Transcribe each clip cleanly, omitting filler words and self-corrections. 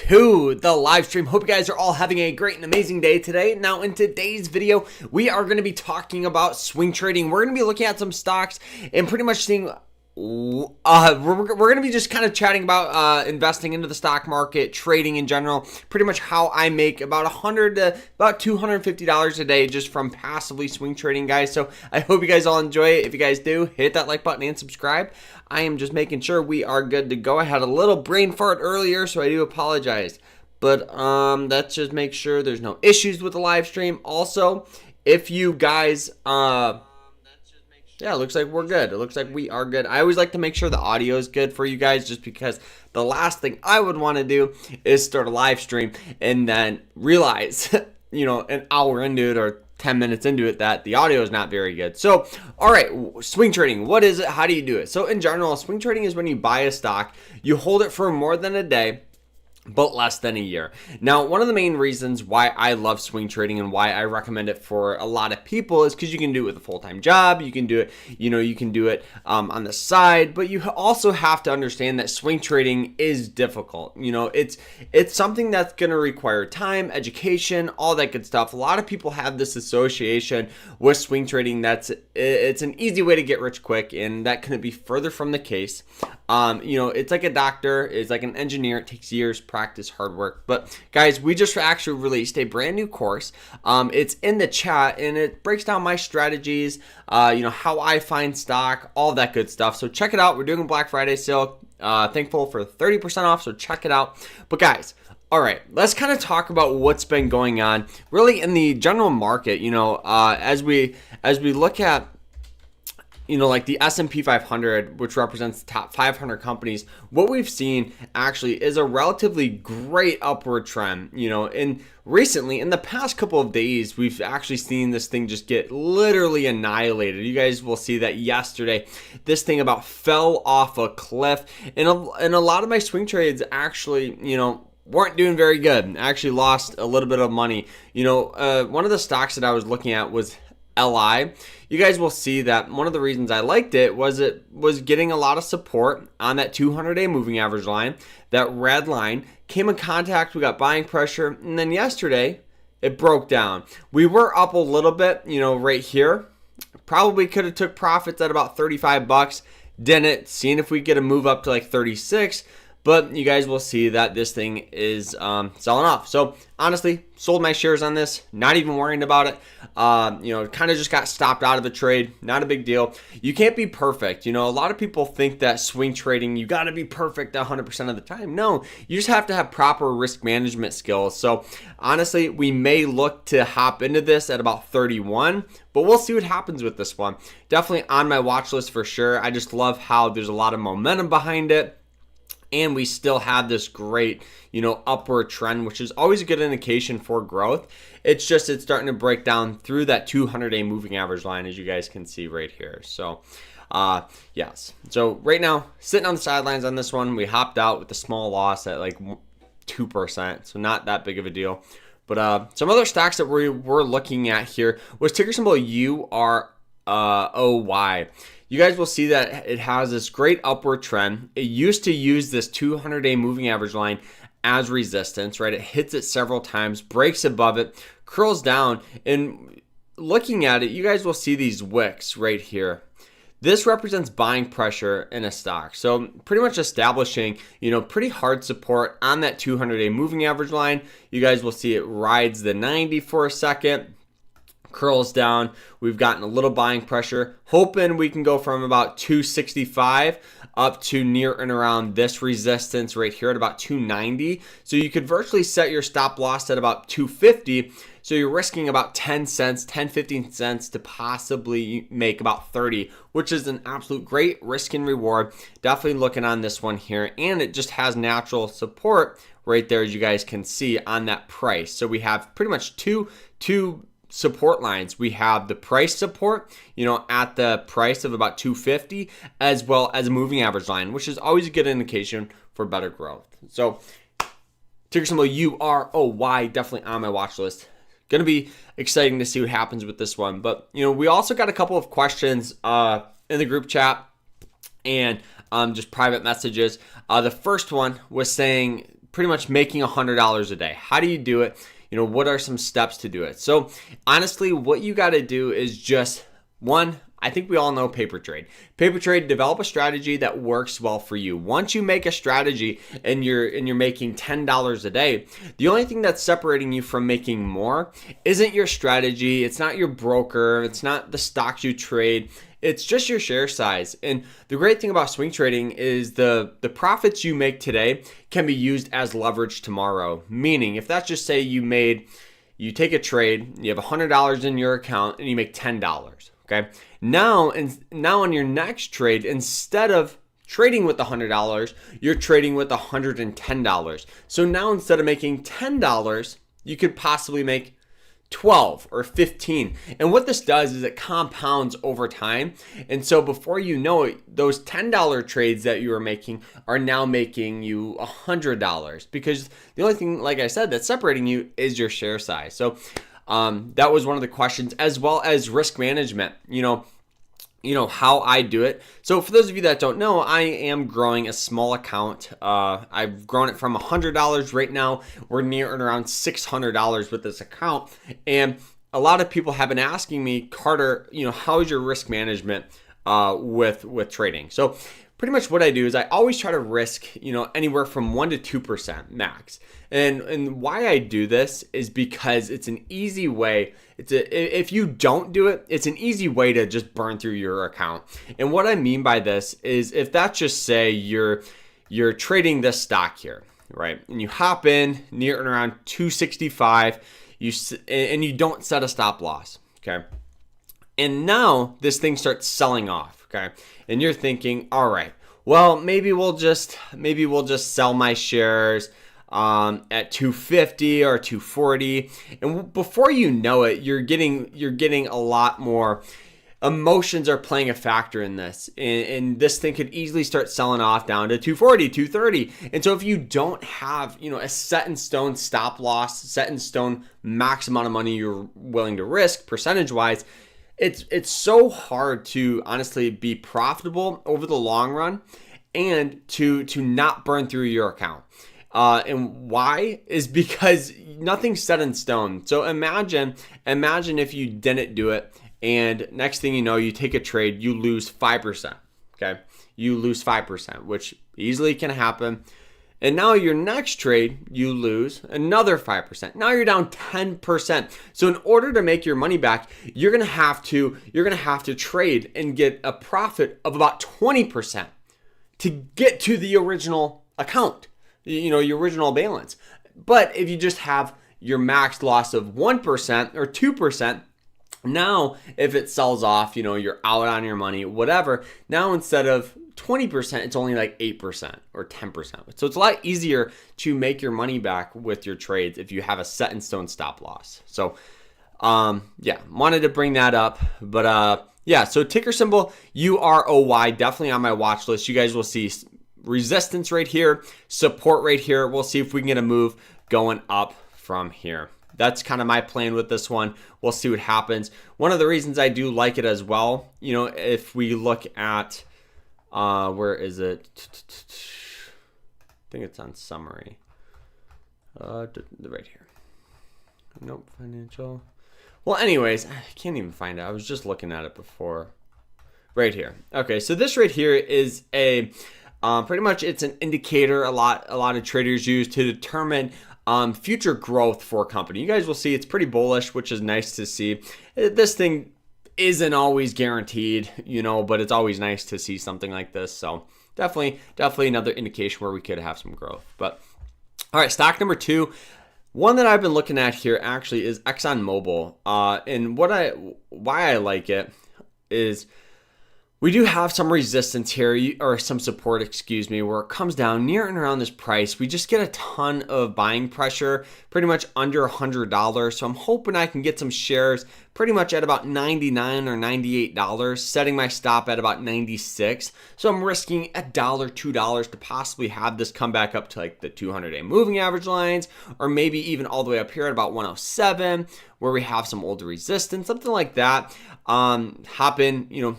to the live stream. Hope you guys are all having a great and amazing day today. Now in today's video, we are going to be talking about swing trading. We're going to be looking at some stocks and pretty much seeing we're going to be just kind of chatting about investing into the stock market, trading in general, pretty much how I make about $100 to about $250 a day just from passively swing trading, guys. So I hope you guys all enjoy it. If you guys do, hit that like button and subscribe. I am just making sure we are good to go. I had a little brain fart earlier, so I do apologize. But let's just make sure there's no issues with the live stream. Also, if you guys yeah, it looks like we're good. It looks like we are good. I always like to make sure the audio is good for you guys just because the last thing I would want to do is start a live stream and then realize, an hour into it or 10 minutes into it that the audio is not very good. So, all right, swing trading. What is it? How do you do it? So, in general, swing trading is when you buy a stock, you hold it for more than a day, but less than a year. Now, one of the main reasons why I love swing trading and why I recommend it for a lot of people is because you can do it with a full-time job. You can do it, you can do it on the side, but you also have to understand that swing trading is difficult. It's something that's going to require time, education, all that good stuff. A lot of people have this association with swing trading it's an easy way to get rich quick, and that couldn't be further from the case. It's like a doctor, it's like an engineer. It takes years, practice, hard work. But guys, we just actually released a brand new course. It's in the chat and it breaks down my strategies, how I find stock, all that good stuff. So check it out. We're doing a Black Friday sale. Thankful for 30% off. So check it out. But guys, all right, let's kind of talk about what's been going on really in the general market. As we look at like the S&P 500, which represents the top 500 companies, what we've seen actually is a relatively great upward trend. And recently, in the past couple of days, we've actually seen this thing just get literally annihilated. You guys will see that yesterday, this thing about fell off a cliff. And a lot of my swing trades actually, weren't doing very good. I actually lost a little bit of money. One of the stocks that I was looking at was LI. You guys will see that one of the reasons I liked it was getting a lot of support on that 200-day moving average line. That red line came in contact. We got buying pressure, and then yesterday it broke down. We were up a little bit, right here. Probably could have took profits at about $35. Didn't. Seeing if we get a move up to like 36. But you guys will see that this thing is selling off. So honestly, sold my shares on this, not even worrying about it. Kind of just got stopped out of the trade. Not a big deal. You can't be perfect. A lot of people think that swing trading, you got to be perfect 100% of the time. No, you just have to have proper risk management skills. So honestly, we may look to hop into this at about 31, but we'll see what happens with this one. Definitely on my watch list for sure. I just love how there's a lot of momentum behind it. And we still have this great, upward trend, which is always a good indication for growth. It's starting to break down through that 200-day moving average line, as you guys can see right here. So, yes. So right now, sitting on the sidelines on this one, we hopped out with a small loss at like 2%. So not that big of a deal. But some other stocks that we were looking at here was ticker symbol UROY. You guys will see that it has this great upward trend. It used to use this 200-day moving average line as resistance, right? It hits it several times, breaks above it, curls down, and looking at it, you guys will see these wicks right here. This represents buying pressure in a stock. So pretty much establishing, pretty hard support on that 200-day moving average line. You guys will see it rides the 90 for a second, curls down. We've gotten a little buying pressure, hoping we can go from about 265 up to near and around this resistance right here at about 290. So you could virtually set your stop loss at about 250. So you're risking about 10 cents, 15 cents to possibly make about 30, which is an absolute great risk and reward. Definitely looking on this one here. And it just has natural support right there, as you guys can see on that price. So we have pretty much two support lines. We have the price support, at the price of about 250, as well as a moving average line, which is always a good indication for better growth. So ticker symbol UROY, definitely on my watch list. Going to be exciting to see what happens with this one. But, we also got a couple of questions in the group chat and just private messages. The first one was saying, pretty much making $100 a day. How do you do it? What are some steps to do it? So honestly, what you got to do is just one, I think we all know paper trade. Paper trade, develop a strategy that works well for you. Once you make a strategy and you're making $10 a day, the only thing that's separating you from making more isn't your strategy, it's not your broker, it's not the stocks you trade, it's just your share size. And the great thing about swing trading is the profits you make today can be used as leverage tomorrow. Meaning, if that's just say you take a trade, you have $100 in your account and you make $10. Okay. Now on your next trade, instead of trading with the $100, you're trading with $110. So now instead of making $10, you could possibly make 12 or 15. And what this does is it compounds over time. And so before you know it, those $10 trades that you were making are now making you $100, because the only thing, like I said, that's separating you is your share size. So that was one of the questions, as well as risk management, how I do it. So for those of you that don't know, I am growing a small account. I've grown it from $100 right now. We're near around $600 with this account. And a lot of people have been asking me, Carter, how is your risk management with trading? So pretty much what I do is I always try to risk, anywhere from 1% to 2% max. And why I do this is because it's an easy way. If you don't do it, it's an easy way to just burn through your account. And what I mean by this is, if that's just say you're trading this stock here, right? And you hop in near and around 265, and you don't set a stop loss, okay? And now this thing starts selling off, okay? And you're thinking, all right, well, maybe we'll just sell my shares at 250 or 240, and before you know it, you're getting a lot more. Emotions are playing a factor in this, and this thing could easily start selling off down to 240, 230. And so if you don't have, a set in stone stop loss, set in stone max amount of money you're willing to risk percentage wise, it's so hard to honestly be profitable over the long run and to not burn through your account. And why is because nothing's set in stone. So imagine if you didn't do it, and next thing you know, you take a trade, you lose 5%. Okay, you lose 5%, which easily can happen. And now your next trade, you lose another 5%. Now you're down 10%. So in order to make your money back, you're gonna have to trade and get a profit of about 20% to get to the original account, your original balance. But if you just have your max loss of 1% or 2%, now if it sells off, you're out on your money, whatever. Now instead of 20%, it's only like 8% or 10%. So it's a lot easier to make your money back with your trades if you have a set in stone stop loss. So wanted to bring that up. But so ticker symbol UROY, definitely on my watch list. You guys will see resistance right here, support right here. We'll see if we can get a move going up from here. That's kind of my plan with this one. We'll see what happens. One of the reasons I do like it as well, if we look at, where is it? I think it's on summary. Right here. Nope, financial. Well, anyways, I can't even find it. I was just looking at it before. Right here. Okay, so this right here is a pretty much it's an indicator a lot of traders use to determine future growth for a company. You guys will see it's pretty bullish, which is nice to see. This thing isn't always guaranteed, but it's always nice to see something like this. So definitely another indication where we could have some growth. But all right, stock number 2, one that I've been looking at here actually is ExxonMobil. And why I like it is we do have some resistance here, or some support, where it comes down near and around this price. We just get a ton of buying pressure, pretty much under $100. So I'm hoping I can get some shares pretty much at about $99 or $98, setting my stop at about 96. So I'm risking $1, $2 to possibly have this come back up to like the 200-day moving average lines, or maybe even all the way up here at about 107, where we have some older resistance, something like that. Hop in,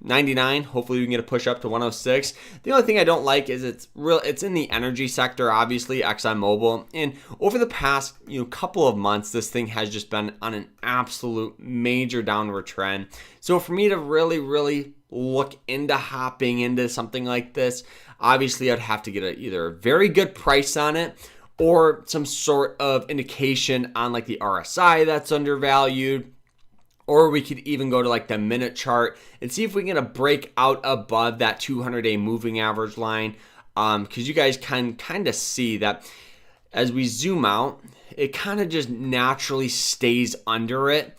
99. Hopefully we can get a push up to 106. The only thing I don't like is it's in the energy sector, obviously, ExxonMobil. And over the past couple of months, this thing has just been on an absolute major downward trend. So for me to really look into hopping into something like this, obviously I'd have to get either a very good price on it or some sort of indication on like the RSI that's undervalued. Or we could even go to like the minute chart and see if we can get a break out above that 200-day moving average line. Because you guys can kind of see that as we zoom out, it kind of just naturally stays under it.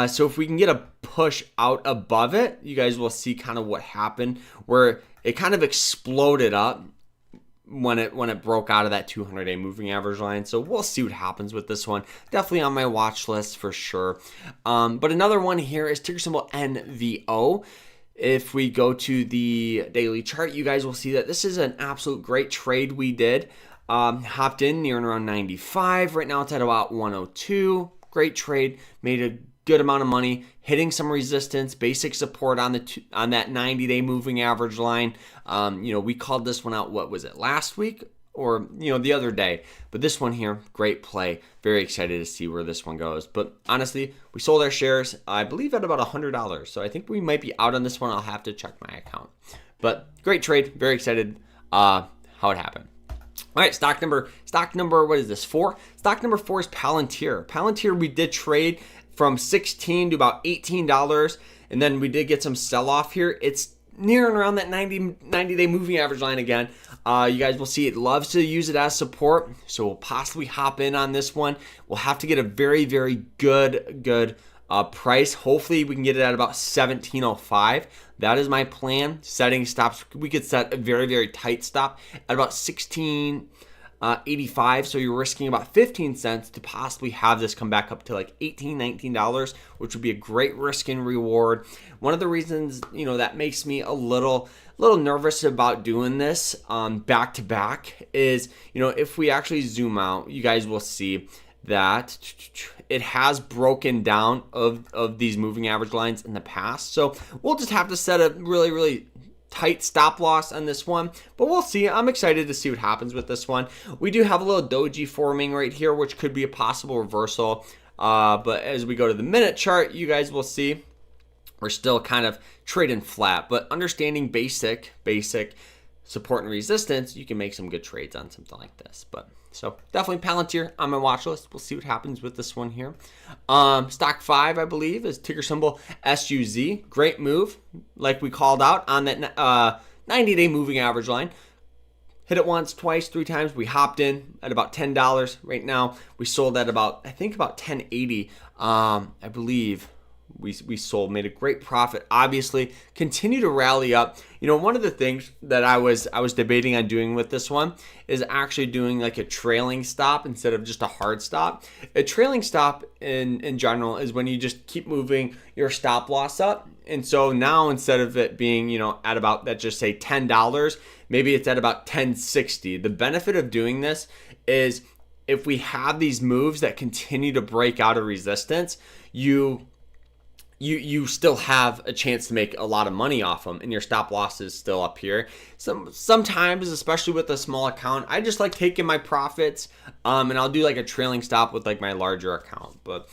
So if we can get a push out above it, you guys will see kind of what happened, where it kind of exploded up when it broke out of that 200-day moving average line. So we'll see what happens with this one. Definitely on my watch list for sure. But another one here is ticker symbol NVO. If we go to the daily chart, you guys will see that this is an absolute great trade we did. Hopped in near and around 95. Right now it's at about 102. Great trade. Made a good amount of money, hitting some resistance, basic support on that 90-day moving average line. We called this one out, what was it, last week or the other day? But this one here, great play. Very excited to see where this one goes. But honestly, we sold our shares, I believe, at about $100. So I think we might be out on this one. I'll have to check my account. But great trade. Very excited how it happened. All right, stock number, what is this, 4? Stock number 4 is Palantir. Palantir, we did trade from $16 to about $18, and then we did get some sell-off here. It's near and around that 90-day moving average line again. You guys will see it loves to use it as support, so we'll possibly hop in on this one. We'll have to get a very good price. Hopefully we can get it at about $17.05. That is my plan. Setting stops, we could set a very tight stop at about $16.85, so you're risking about 15 cents to possibly have this come back up to like $18, $19, which would be a great risk and reward. One of the reasons that makes me a little nervous about doing this back to back is if we actually zoom out, you guys will see that it has broken down of these moving average lines in the past. So we'll just have to set a really tight stop loss on this one, but we'll see. I'm excited to see what happens with this one. We do have a little doji forming right here, which could be a possible reversal. But as we go to the minute chart, you guys will see we're still kind of trading flat, but understanding basic support and resistance, you can make some good trades on something like this. But so definitely Palantir on my watch list. We'll see what happens with this one here. Stock 5, I believe, is ticker symbol SUZ. Great move, like we called out on that 90-day moving average line. Hit it once, twice, 3 times. We hopped in at about $10. Right now, we sold at about $10.80. I believe we sold, made a great profit. Obviously, continue to rally up. One of the things that I was debating on doing with this one is actually doing like a trailing stop instead of just a hard stop. A trailing stop in general is when you just keep moving your stop loss up. And so now instead of it being, at about, let's just say $10, maybe it's at about $10.60. The benefit of doing this is if we have these moves that continue to break out of resistance, you still have a chance to make a lot of money off them, and your stop loss is still up here. Sometimes, especially with a small account, I just like taking my profits, and I'll do like a trailing stop with like my larger account. But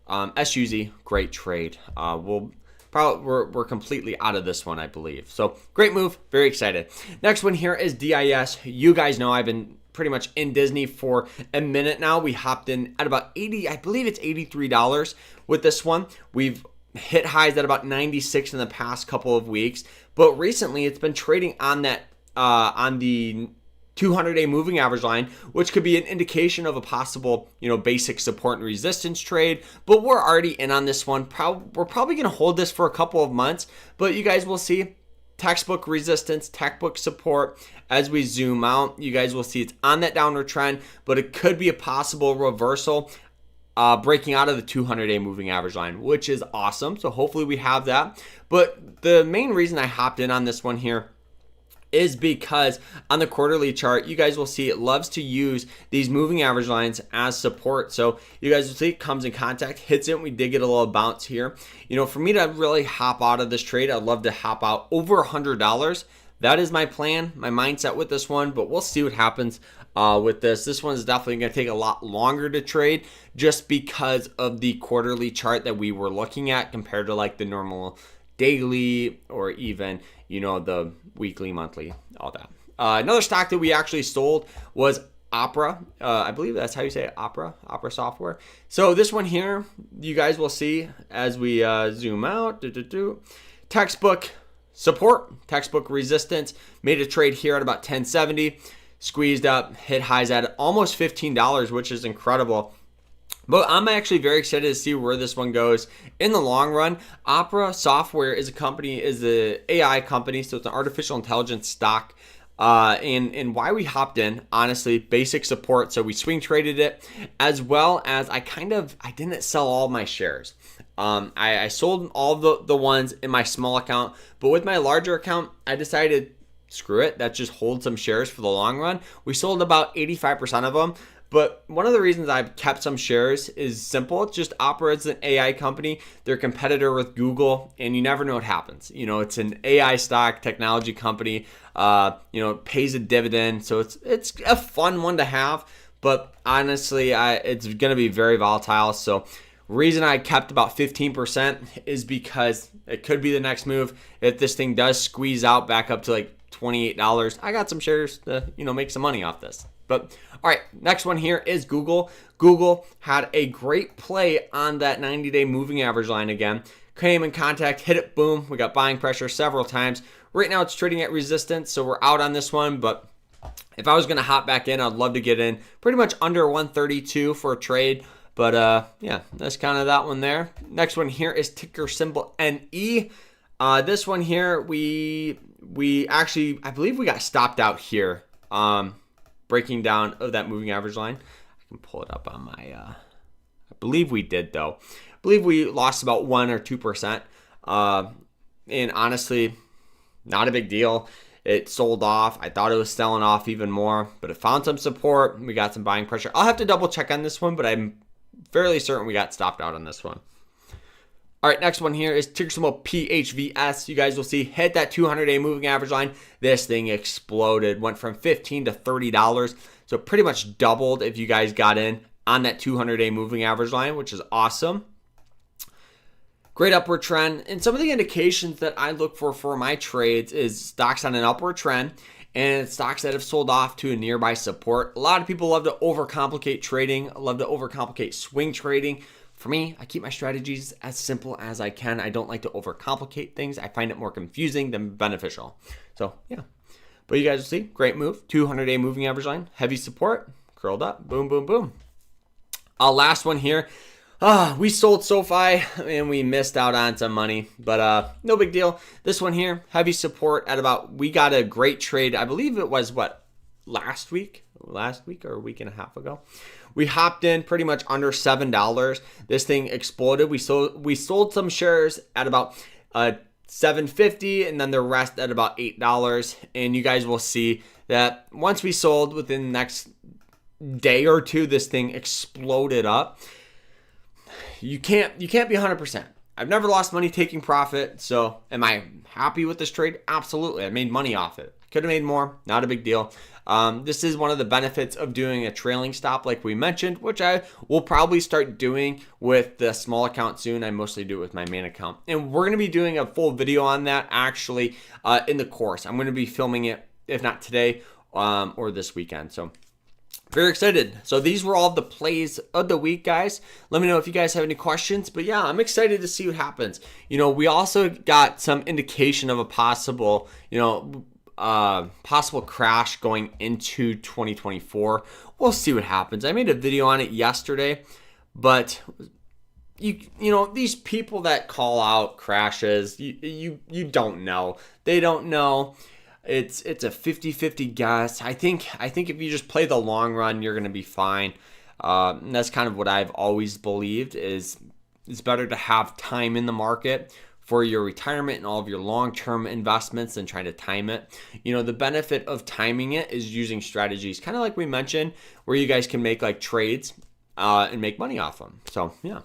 SUZ, great trade. We're completely out of this one, I believe. So great move, very excited. Next one here is DIS. You guys know I've been pretty much in Disney for a minute now. We hopped in at about I believe it's $83 with this one. We've hit highs at about 96 in the past couple of weeks, but recently it's been trading on that on the 200-day moving average line, which could be an indication of a possible basic support and resistance trade. But we're already in on this one. We're probably going to hold this for a couple of months, but you guys will see textbook resistance, textbook support. As we zoom out, you guys will see it's on that downward trend, but it could be a possible reversal, breaking out of the 200-day moving average line, which is awesome. So hopefully we have that. But the main reason I hopped in on this one here is because on the quarterly chart, you guys will see it loves to use these moving average lines as support. So you guys will see it comes in contact, hits it, we did get a little bounce here. For me to really hop out of this trade, I'd love to hop out over $100. That is my plan, my mindset with this one, but we'll see what happens with this. This one is definitely going to take a lot longer to trade just because of the quarterly chart that we were looking at compared to like the normal daily or even the weekly, monthly, all that. Another stock that we actually sold was Opera. I believe that's how you say it, Opera software. So this one here, you guys will see as we zoom out. Textbook support, textbook resistance. Made a trade here at about 1070. Squeezed up, hit highs at almost $15, which is incredible. But I'm actually very excited to see where this one goes in the long run. Opera Software is an AI company, so it's an artificial intelligence stock. And why we hopped in, honestly, basic support. So we swing traded it, as well as I didn't sell all my shares. I sold all the ones in my small account, but with my larger account, I decided, screw it, let's just hold some shares for the long run. We sold about 85% of them. But one of the reasons I've kept some shares is simple. It's just Opera is an AI company. They're a competitor with Google, and you never know what happens. It's an AI stock, technology company. It pays a dividend, so it's a fun one to have. But honestly, it's going to be very volatile. So reason I kept about 15% is because it could be the next move. If this thing does squeeze out back up to like $28, I got some shares to make some money off this. But all right, next one here is Google. Google had a great play on that 90-day moving average line again. Came in contact, hit it, boom. We got buying pressure several times. Right now it's trading at resistance, so we're out on this one. But if I was going to hop back in, I'd love to get in pretty much under 132 for a trade. But yeah, that's kind of that one there. Next one here is ticker symbol NE. This one here, we actually, I believe we got stopped out here. Breaking down of that moving average line. I can pull it up on my, I believe we did though. I believe we lost about 1 or 2%. And honestly, not a big deal. It sold off. I thought it was selling off even more, but it found some support. We got some buying pressure. I'll have to double check on this one, but I'm fairly certain we got stopped out on this one. All right, next one here is ticker symbol PHVS. You guys will see hit that 200-day moving average line. This thing exploded, went from $15 to $30. So pretty much doubled if you guys got in on that 200-day moving average line, which is awesome. Great upward trend. And some of the indications that I look for my trades is stocks on an upward trend and stocks that have sold off to a nearby support. A lot of people love to overcomplicate trading, love to overcomplicate swing trading. For me, I keep my strategies as simple as I can. I don't like to overcomplicate things. I find it more confusing than beneficial. So, yeah. But you guys will see, great move. 200-day moving average line, heavy support, curled up, boom, boom, boom. Last one here. We sold SOFI and we missed out on some money, but no big deal. This one here, heavy support at about, we got a great trade. I believe it was last week or a week and a half ago. We hopped in pretty much under $7. This thing exploded. We sold some shares at about $7.50 and then the rest at about $8. And you guys will see that once we sold within the next day or two, this thing exploded up. You can't be 100%. I've never lost money taking profit. So am I happy with this trade? Absolutely. I made money off it. Could have made more. Not a big deal. This is one of the benefits of doing a trailing stop like we mentioned, which I will probably start doing with the small account soon. I mostly do it with my main account. And we're going to be doing a full video on that actually in the course. I'm going to be filming it, if not today or this weekend. So very excited. So these were all the plays of the week, guys. Let me know if you guys have any questions. But yeah, I'm excited to see what happens. We also got some indication of a possible, possible crash going into 2024. We'll see what happens. I made a video on it yesterday, but these people that call out crashes, you don't know. They don't know. It's a 50-50 guess. I think if you just play the long run, you're going to be fine. And that's kind of what I've always believed is it's better to have time in the market for your retirement and all of your long-term investments and trying to time it. You know, the benefit of timing it is using strategies, kind of like we mentioned, where you guys can make like trades and make money off them. So yeah.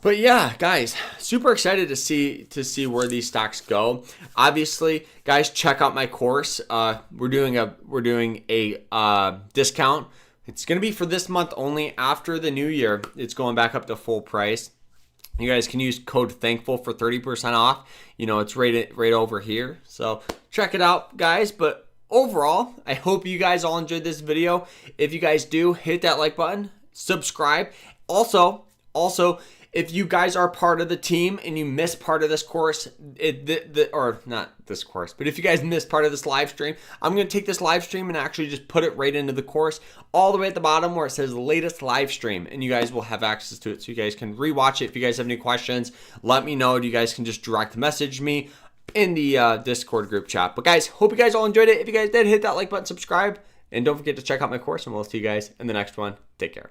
But yeah, guys, super excited to see where these stocks go. Obviously, guys, check out my course. We're doing a discount. It's gonna be for this month only. After the new year, it's going back up to full price. You guys can use code THANKFUL for 30% off. You know, it's right over here. So check it out, guys. But overall, I hope you guys all enjoyed this video. If you guys do, hit that like button, subscribe. Also, if you guys are part of the team and you miss part of this course, or not this course, but if you guys miss part of this live stream, I'm going to take this live stream and actually just put it right into the course all the way at the bottom where it says latest live stream, and you guys will have access to it. So you guys can rewatch it. If you guys have any questions, let me know. You guys can just direct message me in the Discord group chat. But guys, hope you guys all enjoyed it. If you guys did, hit that like button, subscribe, and don't forget to check out my course, and we'll see you guys in the next one. Take care.